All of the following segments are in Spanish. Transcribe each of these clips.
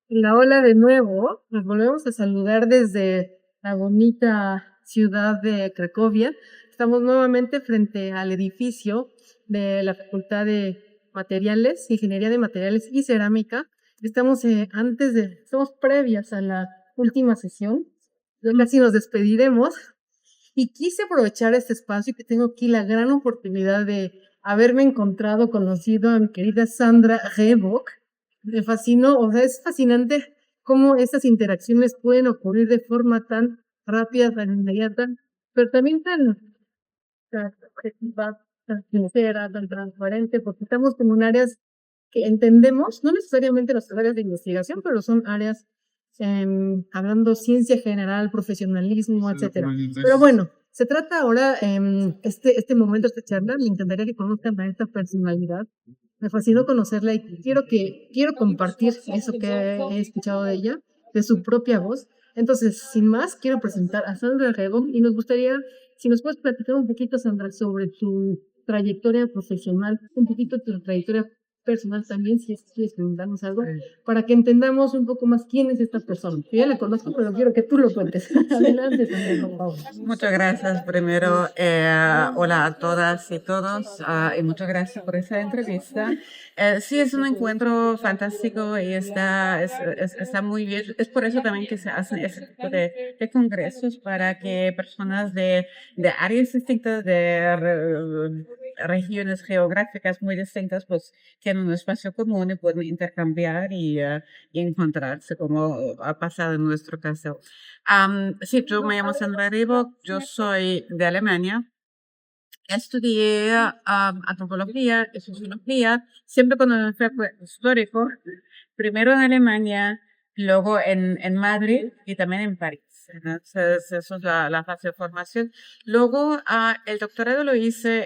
La ola de nuevo, nos volvemos a saludar desde la bonita ciudad de Cracovia. Estamos nuevamente frente al edificio de la Facultad de Materiales, Ingeniería de Materiales y Cerámica. Estamos previas a la última sesión. Ya casi nos despediremos y quise aprovechar este espacio que tengo aquí la gran oportunidad de haberme conocido a mi querida Sandra Rehbock. Me fascinó, o sea, es fascinante cómo estas interacciones pueden ocurrir de forma tan rápida, tan inmediata, pero también tan objetiva, tan sincera, tan transparente, porque estamos en un áreas que entendemos, no necesariamente las áreas de investigación, pero son áreas hablando ciencia general, profesionalismo, etcétera. Pero bueno, se trata ahora, este momento, esta charla, me encantaría que conozcan a esta personalidad. Me fascinó conocerla y quiero compartir eso que he escuchado de ella, de su propia voz. Entonces, sin más, quiero presentar a Sandra Rego y nos gustaría, si nos puedes platicar un poquito, Sandra, sobre tu trayectoria profesional, un poquito tu trayectoria personal también, si es que quieres preguntarnos algo, para que entendamos un poco más quién es esta persona. Yo ya la conozco, pero quiero que tú lo cuentes. Adelante, Sandra, por favor. Muchas gracias. Primero, hola a todas y todos, y muchas gracias por esta entrevista. Sí, es un encuentro fantástico y está muy bien. Es por eso también que se hacen este tipo de congresos para que personas de áreas distintas, regiones geográficas muy distintas, pues tienen un espacio común y pueden intercambiar y encontrarse, como ha pasado en nuestro caso. Sí, yo me llamo Sandra Ribok, yo soy de Alemania. Estudié antropología y sociología, siempre con un enfoque histórico, primero en Alemania, luego en Madrid y también en París. Entonces, eso es la fase de formación. Luego, el doctorado lo hice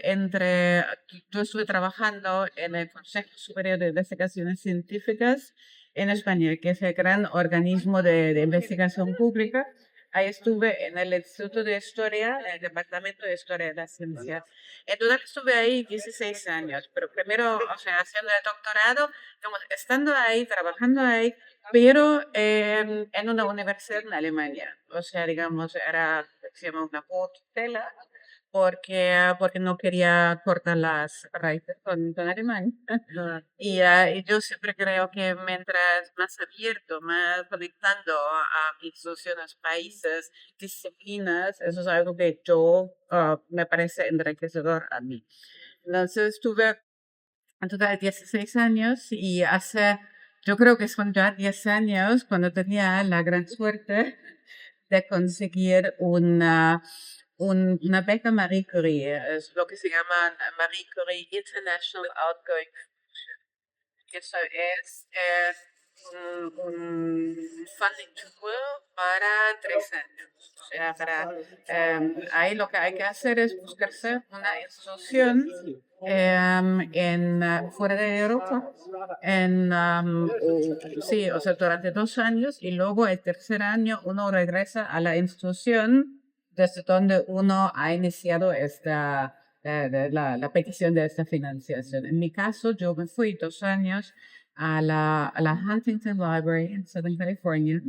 yo estuve trabajando en el Consejo Superior de Investigaciones Científicas en España, que es el gran organismo de investigación pública. Ahí estuve en el Instituto de Historia, en el Departamento de Historia de la Ciencia. En total estuve ahí 16 años, pero primero, o sea, haciendo el doctorado, digamos, estando ahí, trabajando ahí, pero en una universidad en Alemania. O sea, digamos, se llama una tutela, porque no quería cortar las raíces con Alemania. Y yo siempre creo que mientras más abierto, más conectando a instituciones, países, disciplinas, eso es algo que me parece enriquecedor a mí. Entonces estuve en total 16 años y yo creo que son ya 10 años cuando tenía la gran suerte de conseguir una beca Marie Curie, es lo que se llama Marie Curie International Outgoing, que eso es un funding tool para 3 años. O sea, ahí lo que hay que hacer es buscarse una institución fuera de Europa, sí, o sea, durante 2 años y luego el tercer año uno regresa a la institución desde donde uno ha iniciado la petición de esta financiación. En mi caso, yo me fui 2 años a la Huntington Library en Southern California.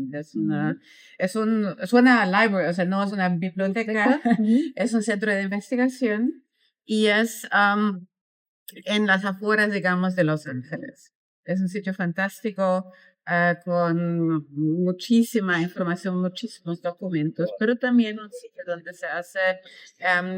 Suena a library, o sea, no es una biblioteca, es un centro de investigación y es en las afueras, digamos, de Los Ángeles. Es un sitio fantástico, con muchísima información, muchísimos documentos, pero también un sitio donde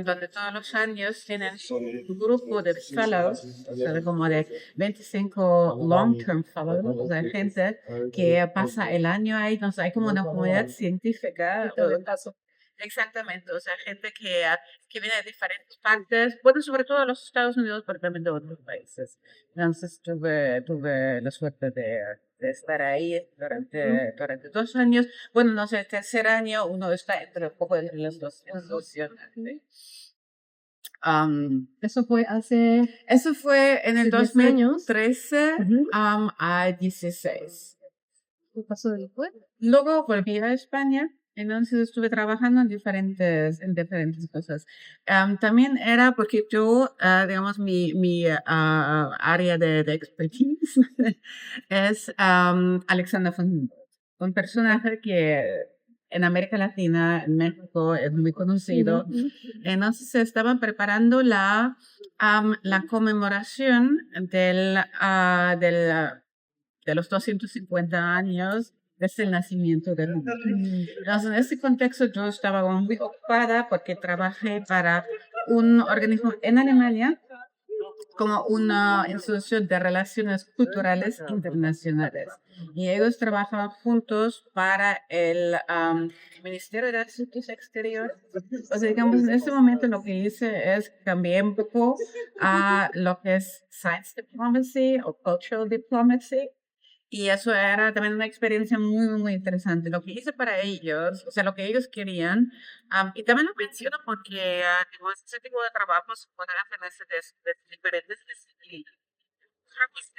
donde todos los años tienen un grupo de fellows, o sea, como de 25 long-term fellows, o sea, gente que pasa el año ahí, no sé, hay como una comunidad científica. Exactamente, o sea, gente que viene de diferentes partes, bueno, sobre todo de los Estados Unidos, pero también de otros países. Entonces tuve la suerte de estar ahí durante 2 años. Bueno, no sé, el tercer año uno está un poco entre las dos instituciones. ¿Sí? Eso fue en el 2013 a 16. ¿Qué pasó después? Luego volví a España Entonces estuve trabajando en diferentes cosas. También era porque yo, digamos, mi área de expertise es Alexander von Humboldt, un personaje que en América Latina, en México, es muy conocido. Entonces se estaban preparando la conmemoración de los 250 años desde el nacimiento del mundo. Entonces, en ese contexto yo estaba muy ocupada porque trabajé para un organismo en Alemania como una institución de relaciones culturales internacionales. Y ellos trabajaban juntos para el Ministerio de Asuntos Exteriores. O sea, digamos, en ese momento lo que hice es cambiar un poco a lo que es Science Diplomacy o Cultural Diplomacy. Y eso era también una experiencia muy, muy interesante. Lo que hice para ellos, o sea, lo que ellos querían, y también lo menciono porque digo, ese tipo de trabajos pueden hacerse desde diferentes disciplinas. Pues,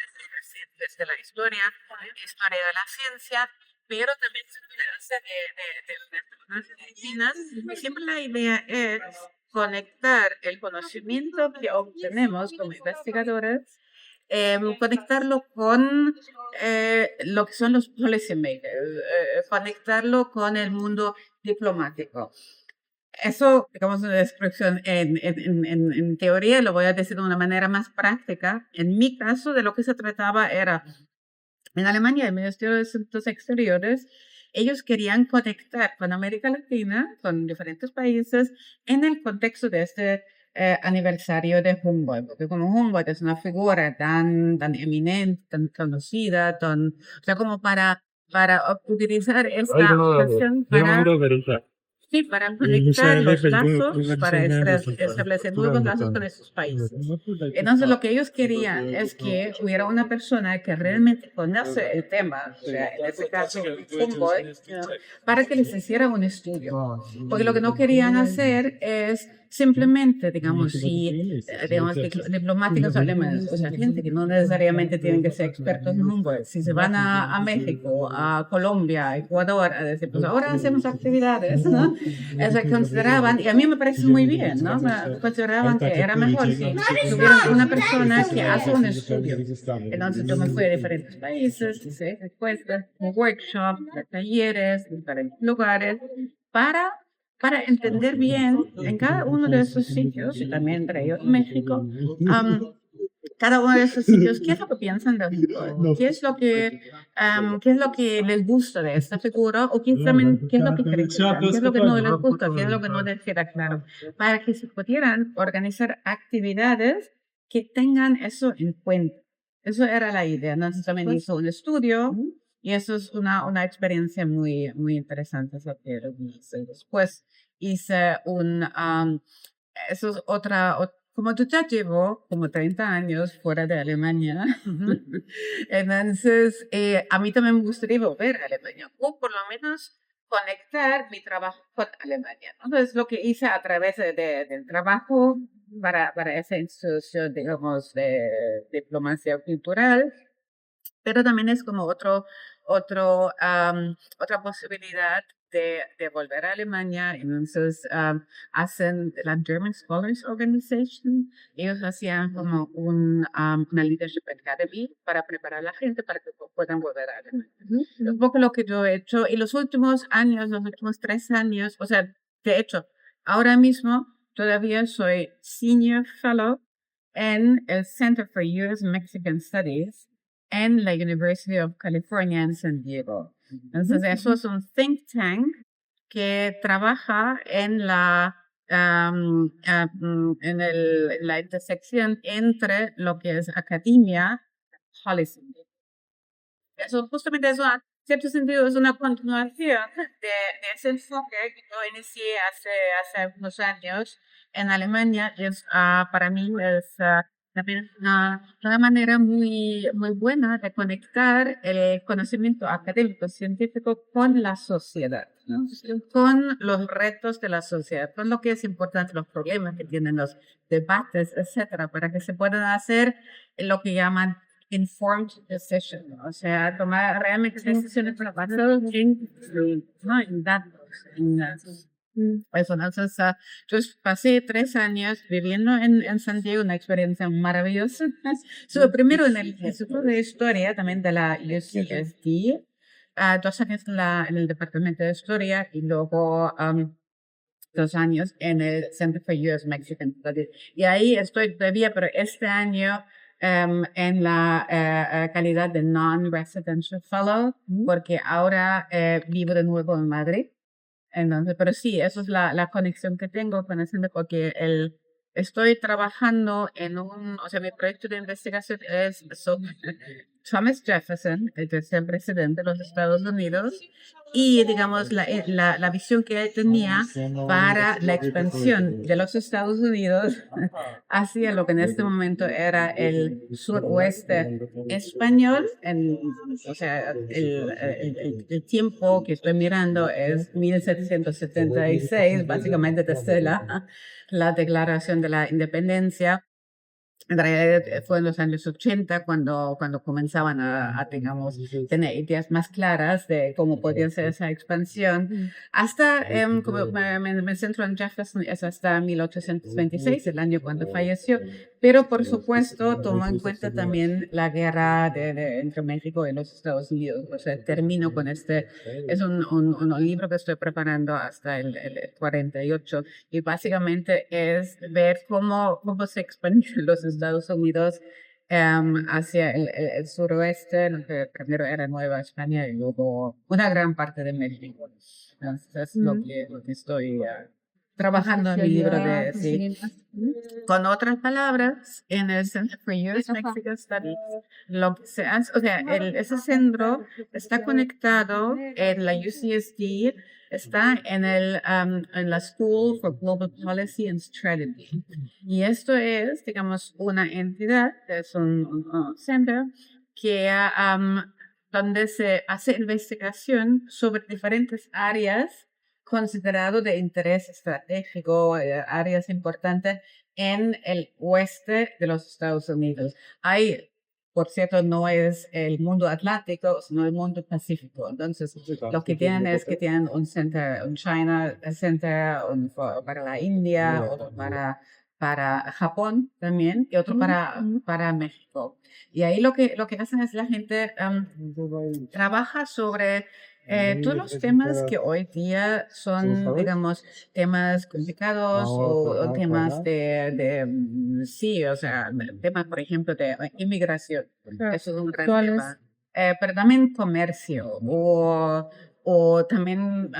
desde la historia de la ciencia, pero también se puede hacer de las disciplinas. Y siempre la idea es conectar el conocimiento que obtenemos como investigadores, conectarlo con lo que son los policymakers, conectarlo con el mundo diplomático. Eso, digamos, una descripción en teoría, lo voy a decir de una manera más práctica. En mi caso, de lo que se trataba era, en Alemania, el Ministerio de Asuntos Exteriores, ellos querían conectar con América Latina, con diferentes países, en el contexto de este aniversario de Humboldt, porque como Humboldt es una figura tan eminente, tan conocida, o sea, como para utilizar esta ocasión para sí, para conectar los lazos, para establecer nuevos lazos con esos países. Entonces, lo que ellos querían es que hubiera una persona que realmente conoce el tema, o sea, en este caso, Humboldt, para que les hiciera un estudio. Porque lo que no querían hacer es simplemente, digamos, digamos, diplomáticos alemanes, o sea, gente que no necesariamente tienen que ser expertos en Humboldt, si se van a México, a Colombia, a Ecuador, a decir, pues ahora hacemos actividades, ¿no? O sea, consideraban, y a mí me parece muy bien, ¿no? Consideraban que era mejor si tuvieran una persona que hace un estudio. Entonces yo me fui a diferentes países, hice encuestas, workshops, talleres, diferentes lugares, para entender bien en cada uno de esos sitios, y también entre ellos México, cada uno de esos sitios, ¿qué es lo que piensan de Humboldt? ¿Qué es lo que les gusta de esta figura? ¿O también, qué es lo que critican? ¿Qué es lo que no les gusta? ¿Qué es lo que no les queda claro? Para que se pudieran organizar actividades que tengan eso en cuenta. Eso era la idea. Entonces también hizo un estudio y eso es una experiencia muy, muy interesante. Eso que hice. Después hice eso es como yo ya llevo como 30 años fuera de Alemania, entonces a mí también me gustaría volver a Alemania, o por lo menos conectar mi trabajo con Alemania. Entonces lo que hice a través del trabajo para esa institución, digamos, de diplomacia cultural, pero también es como otra posibilidad de volver a Alemania. Entonces, hacen la German Scholars Organization. Ellos hacían como una Leadership Academy para preparar a la gente para que puedan volver a Alemania. Es un poco lo que yo he hecho. Y los últimos 3 años, o sea, de hecho, ahora mismo todavía soy Senior Fellow en el Center for U.S. Mexican Studies en la University of California en San Diego. Entonces, eso es un think tank que trabaja en la intersección entre lo que es academia y policy. Eso justamente eso, en cierto sentido, es una continuación de ese enfoque que yo inicié hace unos años en Alemania. Para mí es también una manera muy, muy buena de conectar el conocimiento académico, científico con la sociedad, ¿no? Con los retos de la sociedad, con lo que es importante, los problemas que tienen los debates, etcétera, para que se puedan hacer lo que llaman informed decision, o sea, tomar realmente decisiones basadas en datos. Eso, entonces, yo pasé 3 años viviendo en San Diego, una experiencia maravillosa. Estuve primero en el Instituto de Historia, también de la UCSD, 2 años en el Departamento de Historia y luego 2 años en el Center for U.S. Mexican Studies. Y ahí estoy todavía, pero este año en la calidad de Non-Residential Fellow, porque ahora vivo de nuevo en Madrid. Entonces, pero sí, eso es la conexión que tengo con el centro, porque estoy trabajando o sea, mi proyecto de investigación es sobre Thomas Jefferson, el tercer presidente de los Estados Unidos, y digamos la visión que él tenía para la expansión de los Estados Unidos hacia lo que en este momento era el suroeste español. O sea, el tiempo que estoy mirando es 1776, básicamente desde la Declaración de la Independencia. En realidad fue en los años 80 cuando comenzaban digamos, tener ideas más claras de cómo podía ser esa expansión. Hasta, como me centro en Jefferson, es hasta 1826, el año cuando falleció. Pero, por supuesto, tomó en cuenta también la guerra entre México y los Estados Unidos. O sea, termino con es un libro que estoy preparando hasta el 48. Y básicamente es ver cómo se expandieron los Estados Unidos hacia el suroeste, lo que primero era Nueva España y luego una gran parte de México. Entonces, es lo que estoy trabajando en mi libro de sí. Con otras palabras, en el Center for U.S. Mexican Studies, lo que se hace, o sea, ese centro está conectado en la UCSD, está en la School for Global Policy and Strategy. Y esto es, digamos, una entidad, es un center que donde se hace investigación sobre diferentes áreas considerado de interés estratégico, áreas importantes en el oeste de los Estados Unidos. Hay, por cierto, no es el mundo atlántico, sino el mundo pacífico. Entonces, lo que tienen es que tienen un center, un China Center, para la India, otro para Japón también, y otro para México. Y ahí lo que hacen es la gente trabaja sobre todos los temas que hoy día son, digamos, temas complicados o temas sí, o sea, temas, por ejemplo, de inmigración. Eso es un gran tema. Pero también comercio o también,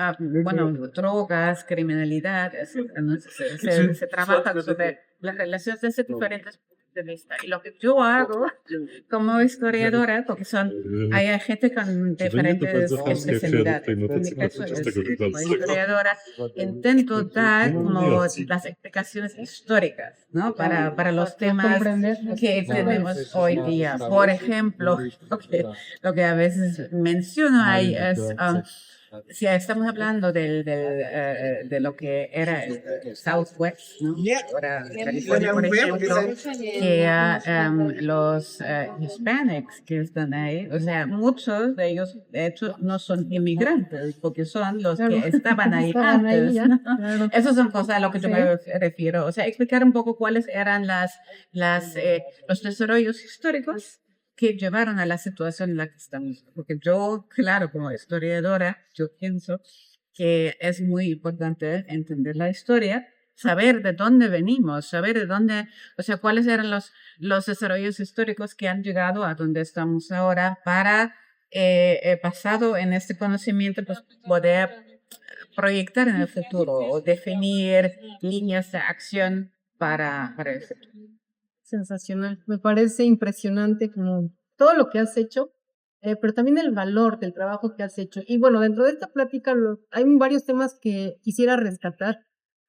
bueno, drogas, criminalidad, etc. Entonces, se trabaja sobre las relaciones desde diferentes puntos de vista. Y lo que yo hago como historiadora, porque hay gente con diferentes especialidades. En mi caso, como historiadora, intento dar como las explicaciones históricas, ¿no? Para los temas que tenemos hoy día. Por ejemplo, lo que a veces menciono ahí es si estamos hablando de lo que era el Southwest, ¿no? Ahora, California, por ejemplo, que los Hispanics que están ahí, o sea, muchos de ellos, de hecho, no son inmigrantes, porque son los que estaban ahí antes. ¿No? Esas son cosas a lo que yo me refiero. O sea, explicar un poco cuáles eran los desarrollos históricos que llevaron a la situación en la que estamos. Porque yo, claro, como historiadora, yo pienso que es muy importante entender la historia, saber de dónde venimos, saber de dónde, o sea, cuáles eran los desarrollos históricos que han llegado a donde estamos ahora para, basado en este conocimiento, pues poder proyectar en el futuro o definir líneas de acción para el futuro. Sensacional. Me parece impresionante como todo lo que has hecho, pero también el valor del trabajo que has hecho. Y bueno, dentro de esta plática hay varios temas que quisiera rescatar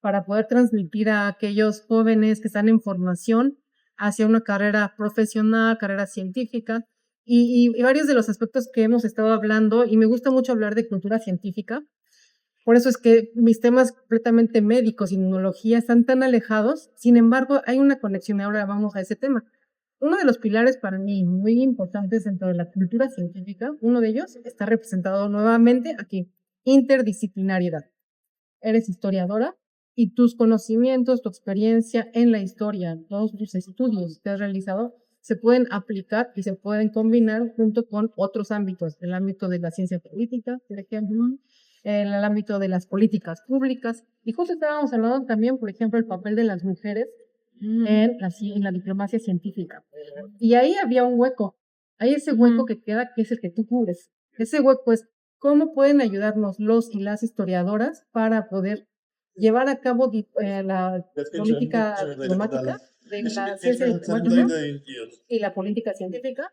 para poder transmitir a aquellos jóvenes que están en formación hacia una carrera profesional, carrera científica, y varios de los aspectos que hemos estado hablando, y me gusta mucho hablar de cultura científica. Por eso es que mis temas completamente médicos y inmunología están tan alejados. Sin embargo, hay una conexión y ahora vamos a ese tema. Uno de los pilares para mí muy importantes dentro de la cultura científica, uno de ellos está representado nuevamente aquí, interdisciplinariedad. eres historiadora y tus conocimientos, tu experiencia en la historia, todos tus estudios que has realizado, se pueden aplicar y se pueden combinar junto con otros ámbitos, el ámbito de la ciencia política, por ejemplo, en el ámbito de las políticas públicas. Y justo estábamos hablando también, por ejemplo, el papel de las mujeres en la diplomacia científica. Y ahí había un hueco. Hay ese hueco que queda, que es el que tú cubres. Ese hueco es cómo pueden ayudarnos los y las historiadoras para poder llevar a cabo la política diplomática, de la ciencia diplomática y la política científica,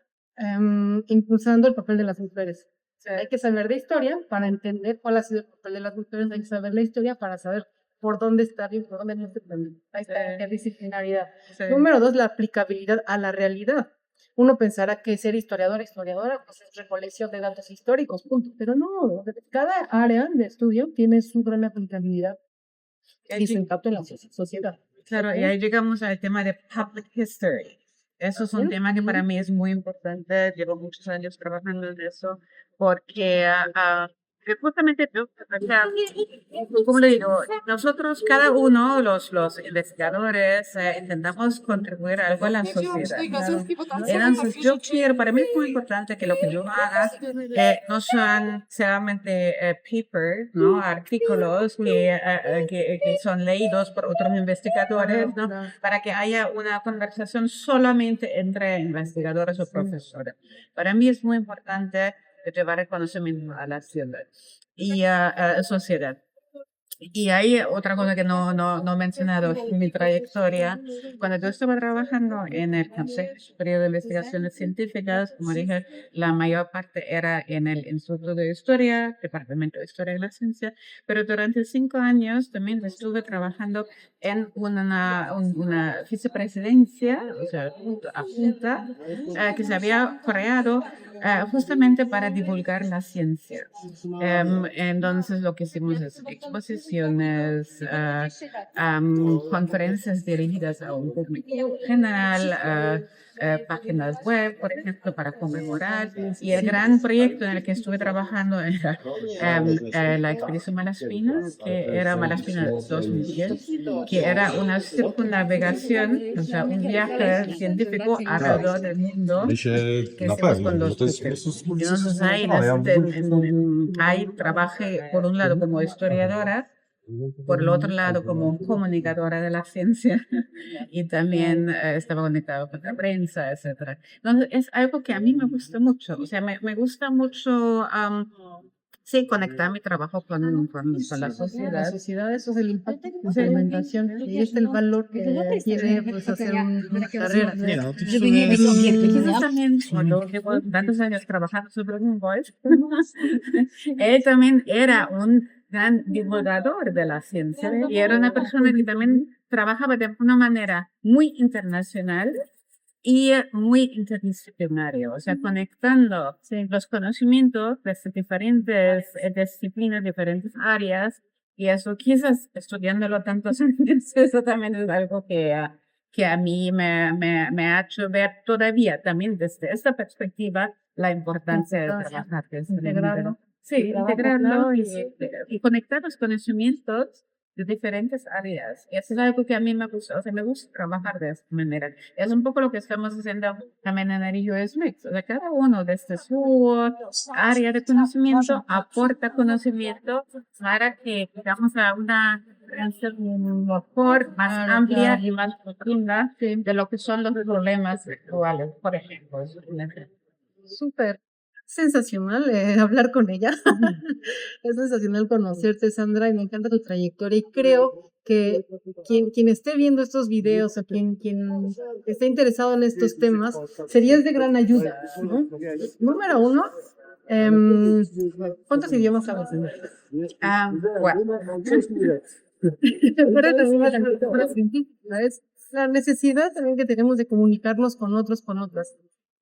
impulsando el papel de las mujeres. O sea, hay que saber de historia para entender cuál ha sido el papel de las mujeres, hay que saber la historia para saber por dónde está bien, por dónde no está bien. Ahí está la interdisciplinaridad. Número 2, la aplicabilidad a la realidad. Uno pensará que ser historiadora, pues es recolección de datos históricos, punto. Pero no, cada área de estudio tiene su gran aplicabilidad y su impacto en la sociedad. Claro, y ahí llegamos al tema de public history. Eso es un tema que para mí es muy importante. Llevo muchos años trabajando en eso porque justamente, o sea, como le digo, nosotros, cada uno, los investigadores, intentamos contribuir algo a la sociedad. Entonces, yo quiero, para mí es muy importante que lo que yo haga no sean solamente papers, ¿no? Artículos que son leídos por otros investigadores, ¿no? Para que haya una conversación solamente entre investigadores o profesores. Para mí es muy importante llevar el conocimiento a la ciudad y a sociedad. Y hay otra cosa que no he mencionado en mi trayectoria. Cuando yo estaba trabajando en el Consejo Superior de Investigaciones Científicas, como dije, la mayor parte era en el Instituto de Historia, Departamento de Historia de la Ciencia, pero durante 5 años también estuve trabajando en una vicepresidencia, o sea, junta, que se había creado justamente para divulgar la ciencia. Entonces lo que hicimos es exposiciones, conferencias dirigidas a un público general, páginas web, por ejemplo, para conmemorar. Y el gran proyecto en el que estuve trabajando era la expedición Malaspinas, que era Malaspinas 2010, que era una circunnavegación, o sea, un viaje científico alrededor del mundo que hicimos con los buques. Entonces ahí trabajé por un lado como historiadora, por el otro lado como comunicadora de la ciencia y también estaba conectado con la prensa, etcétera. Entonces es algo que a mí me gusta mucho, o sea, me gusta mucho sí, conectar mi trabajo con la sociedad. La sociedad, eso es el impacto de la implementación y es el valor que tiene pues, hacer una carrera. Quizás también, cuando llevo tantos años trabajando sobre un voice, él también era un gran divulgador de la ciencia y era una persona que también trabajaba de una manera muy internacional y muy interdisciplinario, o sea, conectando los conocimientos de diferentes disciplinas, diferentes áreas, y eso quizás estudiándolo tantos años, eso también es algo que a mí me ha hecho ver todavía también desde esta perspectiva la importancia de trabajar. Integrarlo. Sí, integrarlo y conectar los conocimientos de diferentes áreas. Y eso es algo que a mí me gusta, o sea, me gusta trabajar de esta manera. Es un poco lo que estamos haciendo también en el US Mix. O sea, cada uno desde su área de conocimiento aporta conocimiento para que llegamos a una mejor, más amplia y más profunda de lo que son los problemas actuales, por ejemplo. Súper. Sensacional hablar con ella. Es sensacional conocerte, Sandra, y me encanta tu trayectoria. Y creo que quien esté viendo estos videos o quien esté interesado en estos temas, serías de gran ayuda, ¿no? Número 1, ¿cuántos idiomas hablas? Bueno. ¿Sabes? La necesidad también que tenemos de comunicarnos con otros, con otras.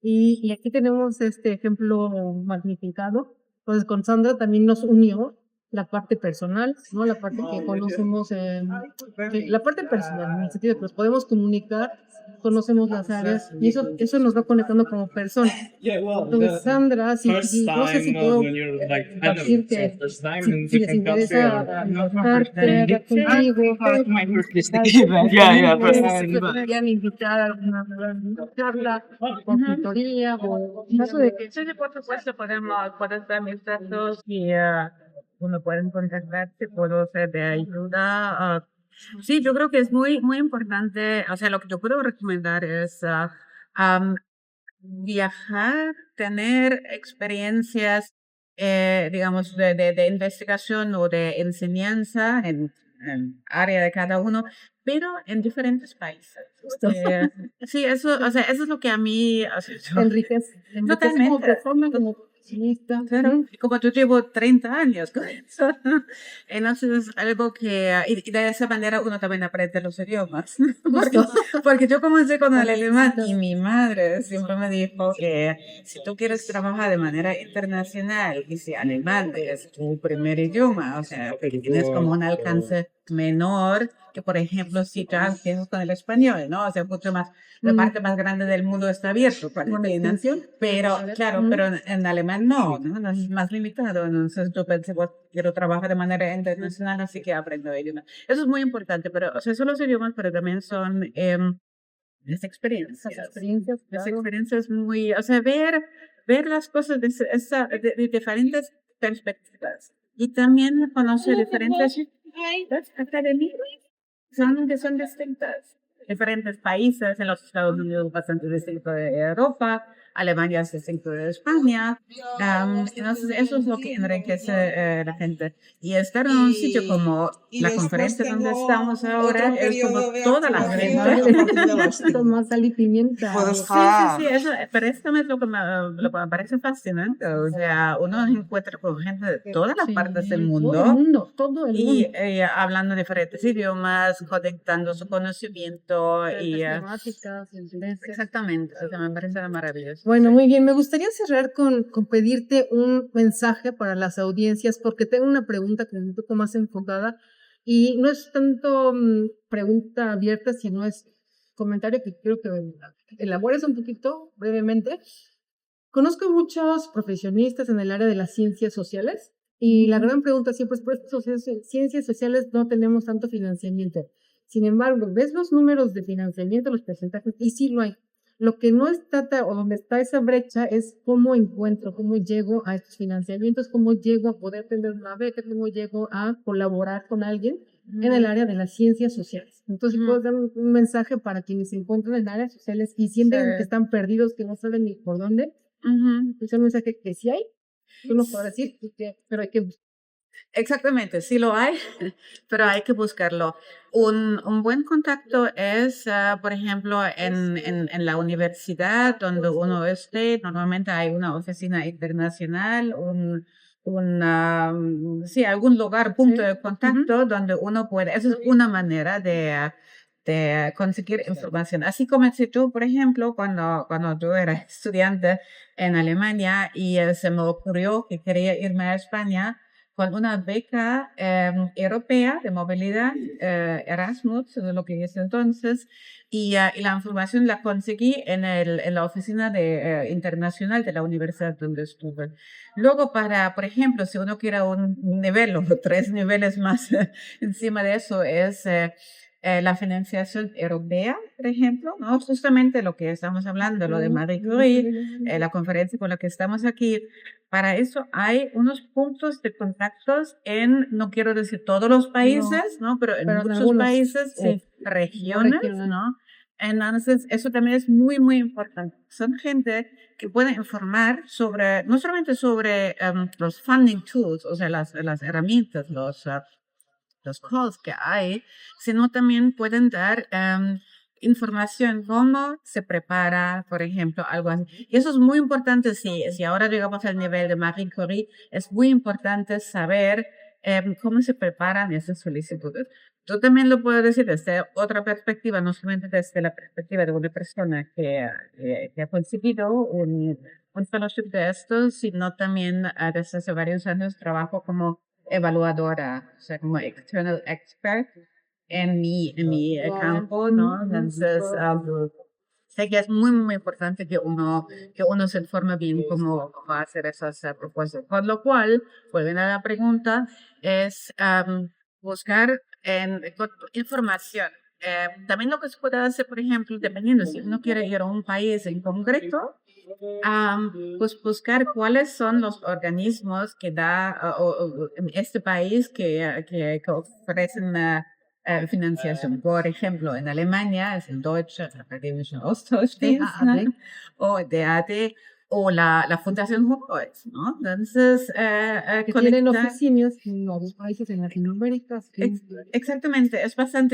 Y aquí tenemos este ejemplo magnificado, pues con Sandra también nos unió la parte personal, ¿no? La parte que conocemos, la parte personal, en el sentido de que nos podemos comunicar, conocemos las áreas y eso nos va conectando como personas. Entonces, Sandra, no sé si puedo compartir que si les interesa contactarte, hablar contigo, podrían invitar a alguna charla, consultoría o en caso de que Sí, sí, por supuesto, puedes dar mis datos y uno puede contactarse, puedo ser de ayuda. Sí, yo creo que es muy, muy importante, o sea, lo que yo puedo recomendar es am, viajar, tener experiencias, digamos, de investigación o de enseñanza en área de cada uno, pero en diferentes países. Sí, eso, o sea, eso es lo que a mí, o sea, enriquece como totalmente. persona, como profesionista. Claro, y como yo llevo 30 años con eso, entonces es algo que, y de esa manera uno también aprende los idiomas, porque yo comencé con el alemán y mi madre siempre me dijo que si tú quieres trabajar de manera internacional y si alemán es tu primer idioma, o sea, que tienes como un alcance menor que, por ejemplo, si ya empiezas con el español, ¿no? O sea, mucho más, la parte más grande del mundo está abierto para ti, ¿no? Pero, claro, pero en alemán no, no es más limitado. Entonces yo pensé, bueno, quiero trabajar de manera internacional, así que aprendo idiomas. Eso es muy importante, pero, o sea, son los idiomas, pero también son las experiencias. Las experiencias muy, o sea, ver las cosas de diferentes perspectivas y también conocer diferentes academias que son distintas. Diferentes países, en los Estados Unidos bastante distinto de Europa, Alemania es distinto de España. Entonces, eso es lo que enriquece la gente. Y estar en un sitio como la conferencia donde estamos ahora es como toda la gente. Tomar sal y pimienta. Sí, sí, sí, eso, pero esto es lo que me parece fascinante. O sea, uno encuentra con gente de todas las partes del mundo. Todo el Y mundo. hablando diferentes idiomas, conectando su conocimiento y Temáticas, exactamente, o sea, me parece maravilloso. Bueno, muy bien. Me gustaría cerrar con pedirte un mensaje para las audiencias, porque tengo una pregunta como un poco más enfocada y no es tanto pregunta abierta, sino es comentario que quiero que elabores un poquito brevemente. Conozco muchos profesionistas en el área de las ciencias sociales y la gran pregunta siempre es, por qué ciencias sociales no tenemos tanto financiamiento. Sin embargo, ves los números de financiamiento, los porcentajes, y sí lo hay. Lo que no está, o donde está esa brecha es cómo encuentro, cómo llego a estos financiamientos, cómo llego a poder tener una beca, cómo llego a colaborar con alguien en el área de las ciencias sociales. Entonces, puedo dar un mensaje para quienes se encuentran en áreas sociales y sienten que están perdidos, que no saben ni por dónde. Es un mensaje que sí hay, tú nos podrás decir, pero hay que buscar. Exactamente, sí lo hay, pero hay que buscarlo. Un buen contacto es, por ejemplo, en la universidad donde uno esté, normalmente hay una oficina internacional, sí, algún lugar, punto de contacto donde uno puede, esa es una manera de conseguir información. Así comencé yo, por ejemplo, cuando yo era estudiante en Alemania y se me ocurrió que quería irme a España con una beca europea de movilidad, Erasmus, de lo que es entonces, y la información la conseguí en la oficina internacional de la universidad donde estuve. Luego, por ejemplo, si uno quiere un nivel o 3 niveles más encima de eso, es la financiación europea, por ejemplo, ¿no? Justamente lo que estamos hablando, lo de Marie Curie, la conferencia con la que estamos aquí. Para eso hay unos puntos de contactos no quiero decir todos los países, ¿no? Pero en muchos países o regiones, ¿no? Entonces, eso también es muy, muy importante. Son gente que puede informar sobre, no solamente sobre los funding tools, o sea, las herramientas, los calls que hay, sino también pueden dar información cómo se prepara, por ejemplo, algo así. Y eso es muy importante, si ahora llegamos al nivel de Marie Curie, es muy importante saber cómo se preparan esas solicitudes. Yo también lo puedo decir desde otra perspectiva, no solamente desde la perspectiva de una persona que ha conseguido un fellowship de estos, sino también desde hace varios años trabajo como evaluadora, o sea, como external expert en mi campo, ¿no? Entonces, sé que es muy, muy importante que uno se informe bien cómo hacer esas propuestas. Con lo cual, volviendo a la pregunta, es buscar información. También lo que se puede hacer, por ejemplo, dependiendo si uno quiere ir a un país en concreto, pues buscar cuáles son los organismos que da en este país que ofrecen financiación. Por ejemplo, en Alemania es el Deutsche Akademische Austauschdienst, ¿no? DAAD, O DAD o la Fundación Humboldt, ¿no? Entonces, que tienen conectar. oficinas en los países en Latinoamérica. Sí. Exactamente,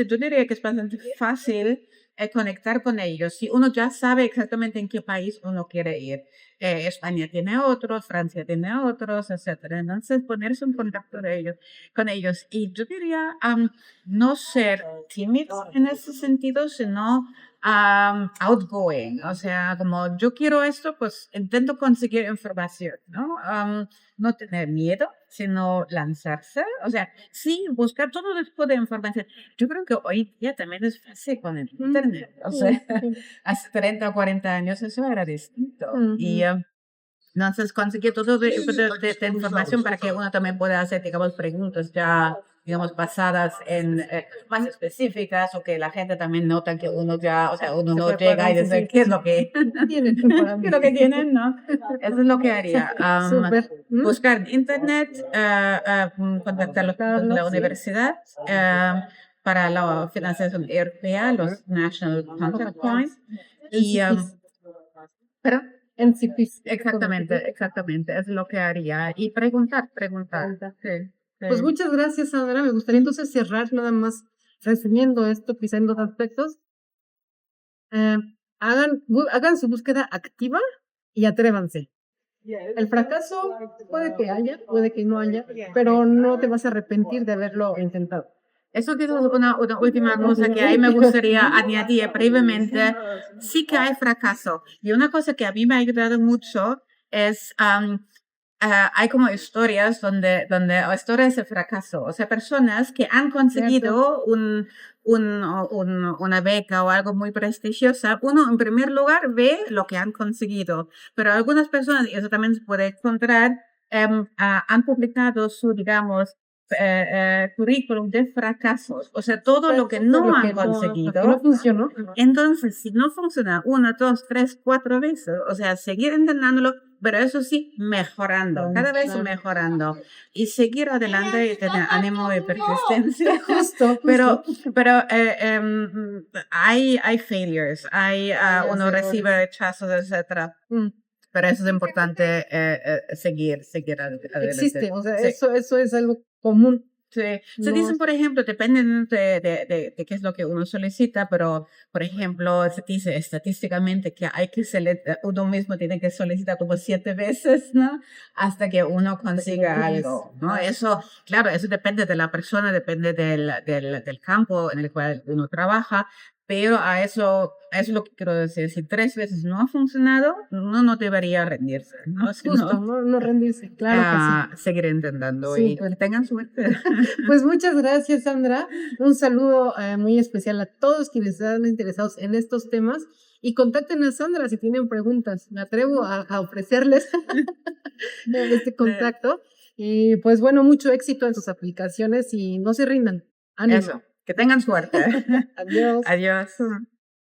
yo diría que es bastante fácil conectar con ellos. Si uno ya sabe exactamente en qué país uno quiere ir. España tiene otros, Francia tiene otros, etcétera. Entonces, ponerse en contacto con ellos. Y yo diría no ser tímidos en ese sentido, sino outgoing. O sea, como yo quiero esto, pues intento conseguir información, ¿no? No tener miedo, sino lanzarse. O sea, sí, buscar todo tipo de información. Yo creo que hoy día también es fácil con el internet. O sea, hace 30 o 40 años eso era distinto. Y entonces conseguir todo de información para que uno también pueda hacer, digamos, preguntas ya, digamos, basadas en más específicas o que la gente también nota que uno ya, o sea, uno no llega y dice, ¿qué es lo que tienen? ¿qué es lo que tienen, no? Eso es lo que haría. Súper. Buscar en internet, contactar con la universidad para la financiación europea, los National Contact Points. Y, ¿pero? NCPs. Exactamente, es lo que haría. Y preguntar. Sí, Pues muchas gracias, Sandra. Me gustaría entonces cerrar nada más resumiendo esto, quizá en dos aspectos. Hagan su búsqueda activa y atrévanse. El fracaso puede que haya, puede que no haya, pero no te vas a arrepentir de haberlo intentado. Eso que es una última cosa que ahí me gustaría añadir brevemente. Sí que hay fracaso. Y una cosa que a mí me ha ayudado mucho es, hay como historias historias de fracaso. O sea, personas que han conseguido una beca o algo muy prestigiosa. Uno, en primer lugar, ve lo que han conseguido. Pero algunas personas, y eso también se puede encontrar, han publicado digamos, currículum de fracasos, o sea, todo lo que no han conseguido. Lo que no funcionó. Entonces, si no funciona 1, 2, 3, 4 veces, o sea, seguir intentándolo, pero eso sí, mejorando, cada vez mejorando, y seguir adelante y tener ánimo y persistencia. Justo. Pero hay failures, uno recibe rechazos, etcétera. Pero eso es importante seguir adelante. Existe, o sea, Sí. eso es algo común. Sí. Se dicen, por ejemplo, depende de qué es lo que uno solicita, pero, por ejemplo, se dice estadísticamente que uno mismo tiene que solicitar como 7 veces, ¿no? Hasta que uno consiga algo, ¿no? Eso, claro, eso depende de la persona, depende del campo en el cual uno trabaja, pero eso es lo que quiero decir. Si 3 veces no ha funcionado, uno no debería rendirse, ¿no? Justo, no rendirse, claro que sí. Seguir intentando Sí. y que tengan suerte. Pues muchas gracias, Sandra. Un saludo muy especial a todos quienes están interesados en estos temas. Y contacten a Sandra si tienen preguntas. Me atrevo a ofrecerles este contacto. Y pues bueno, mucho éxito en sus aplicaciones y no se rindan. Ánimo. Eso, que tengan suerte. Adiós. Adiós.